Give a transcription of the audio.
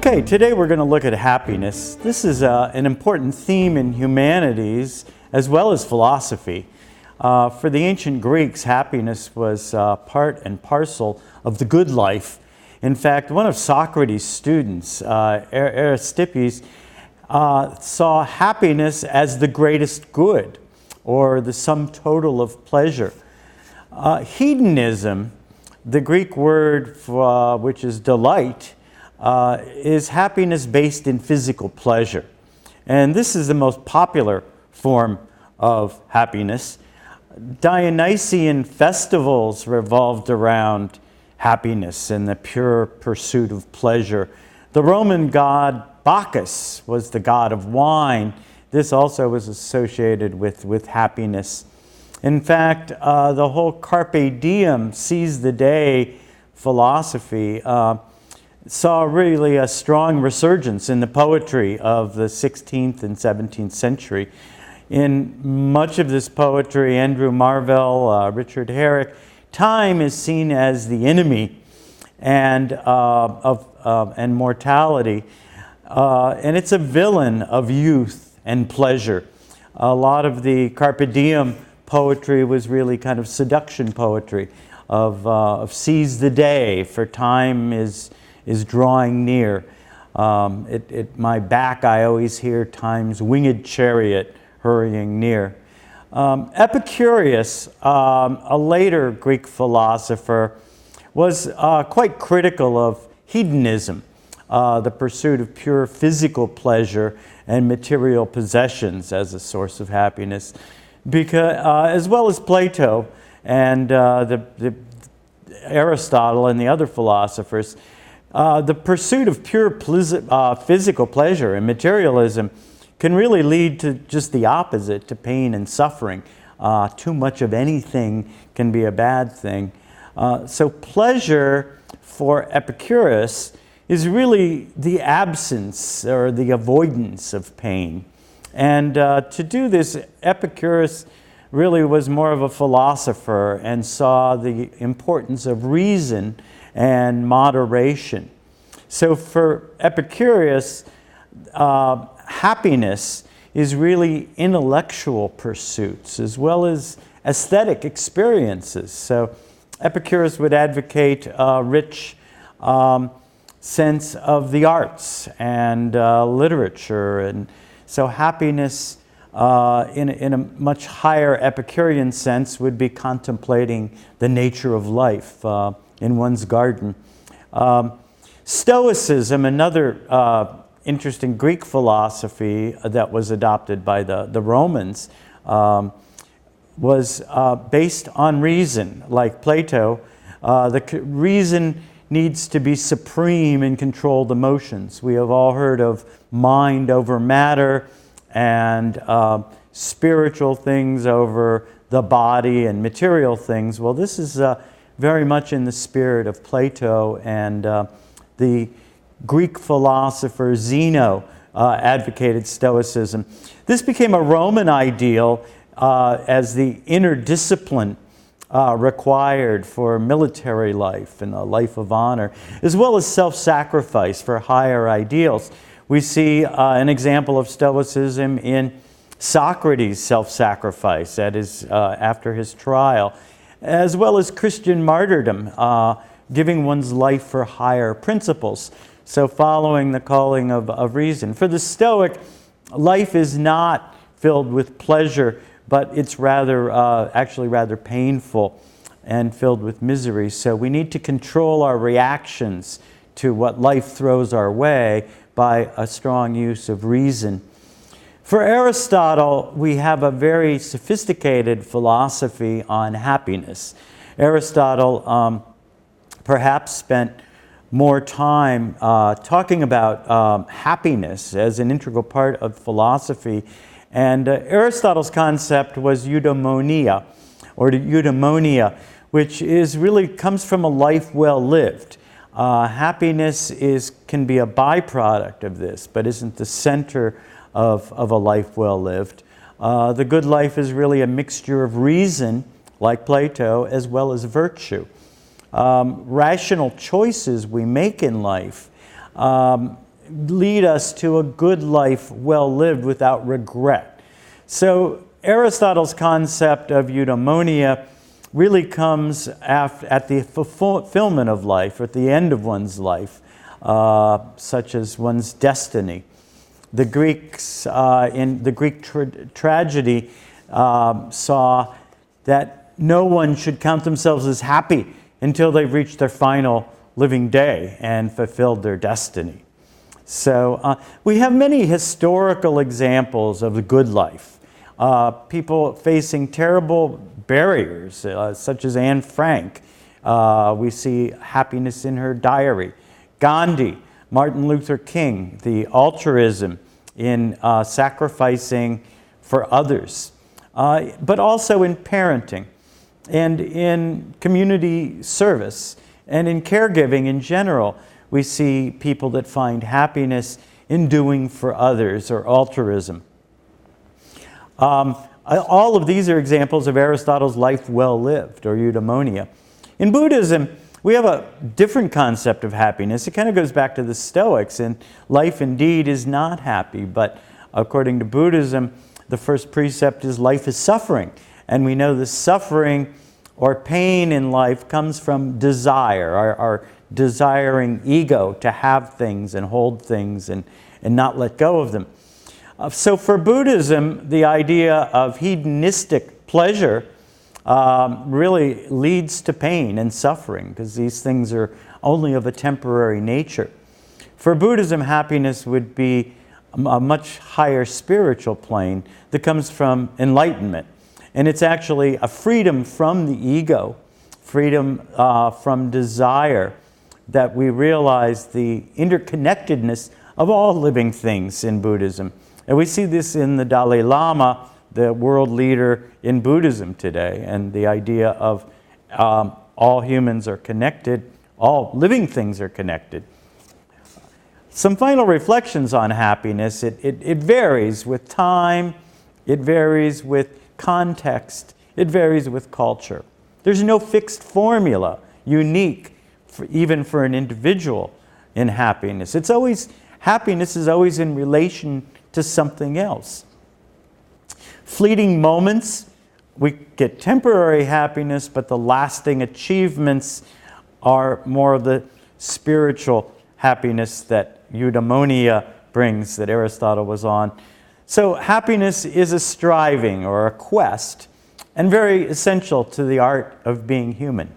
Okay, today we're going to look at happiness. This is an important theme in humanities as well as philosophy. For the ancient Greeks, happiness was part and parcel of the good life. In fact, one of Socrates' students, Aristippus, saw happiness as the greatest good, or the sum total of pleasure. Hedonism, the Greek word for, which is delight, is happiness based in physical pleasure. And this is the most popular form of happiness. Dionysian festivals revolved around happiness and the pure pursuit of pleasure. The Roman god Bacchus was the god of wine. This also was associated with happiness. In fact, the whole carpe diem, seize the day philosophy, saw really a strong resurgence in the poetry of the 16th and 17th century. In much of this poetry, Andrew Marvell, Richard Herrick, time is seen as the enemy and mortality, and it's a villain of youth and pleasure. A lot of the carpe diem poetry was really kind of seduction poetry of seize the day, for time is drawing near. At my back, I always hear time's winged chariot hurrying near. Epicurus, a later Greek philosopher, was quite critical of hedonism, the pursuit of pure physical pleasure and material possessions as a source of happiness, because, as well as Plato and Aristotle and the other philosophers. The pursuit of pure physical pleasure and materialism can really lead to just the opposite, to pain and suffering. Too much of anything can be a bad thing. So pleasure for Epicurus is really the absence or the avoidance of pain. And to do this, Epicurus really was more of a philosopher and saw the importance of reason and moderation. So for Epicurus, happiness is really intellectual pursuits as well as aesthetic experiences. So Epicurus would advocate a rich sense of the arts and literature. And so happiness in a much higher Epicurean sense would be contemplating the nature of life in one's garden. Stoicism, another interesting Greek philosophy that was adopted by the Romans, was based on reason. Like Plato, the reason needs to be supreme and control the emotions. We have all heard of mind over matter and spiritual things over the body and material things. Well, this is very much in the spirit of Plato, and the Greek philosopher Zeno advocated Stoicism. This became a Roman ideal as the inner discipline required for military life and a life of honor, as well as self-sacrifice for higher ideals. We see an example of Stoicism in Socrates' self-sacrifice, that is, after his trial, as well as Christian martyrdom, giving one's life for higher principles. So following the calling of reason. For the Stoic, life is not filled with pleasure, but it's actually rather painful and filled with misery. So we need to control our reactions to what life throws our way by a strong use of reason. For Aristotle, we have a very sophisticated philosophy on happiness. Aristotle perhaps spent more time talking about happiness as an integral part of philosophy. And Aristotle's concept was eudaimonia, which is really comes from a life well lived. Happiness can be a byproduct of this, but isn't the center of a life well lived. The good life is really a mixture of reason, like Plato, as well as virtue. Rational choices we make in life lead us to a good life well lived without regret. So Aristotle's concept of eudaimonia really comes at the fulfillment of life, at the end of one's life, such as one's destiny. The Greeks, in the Greek tragedy, saw that no one should count themselves as happy until they've reached their final living day and fulfilled their destiny. So we have many historical examples of the good life. People facing terrible barriers, such as Anne Frank. We see happiness in her diary. Gandhi, Martin Luther King, the altruism in sacrificing for others, but also in parenting and in community service and in caregiving in general. We see people that find happiness in doing for others, or altruism. All of these are examples of Aristotle's life well lived, or eudaimonia. In Buddhism, we have a different concept of happiness. It kind of goes back to the Stoics, and life indeed is not happy. But according to Buddhism, the first precept is life is suffering. And we know the suffering or pain in life comes from desire, our desiring ego to have things and hold things and not let go of them. So for Buddhism, the idea of hedonistic pleasure really leads to pain and suffering, because these things are only of a temporary nature. For Buddhism, happiness would be a much higher spiritual plane that comes from enlightenment. And it's actually a freedom from the ego, freedom from desire, that we realize the interconnectedness of all living things in Buddhism. And we see this in the Dalai Lama, the world leader in Buddhism today, and the idea of all humans are connected, all living things are connected. Some final reflections on happiness. It varies with time, it varies with context, it varies with culture. There's no fixed formula unique even for an individual in happiness. Happiness is always in relation to something else. Fleeting moments, we get temporary happiness, but the lasting achievements are more of the spiritual happiness that eudaimonia brings, that Aristotle was on. So happiness is a striving or a quest, and very essential to the art of being human.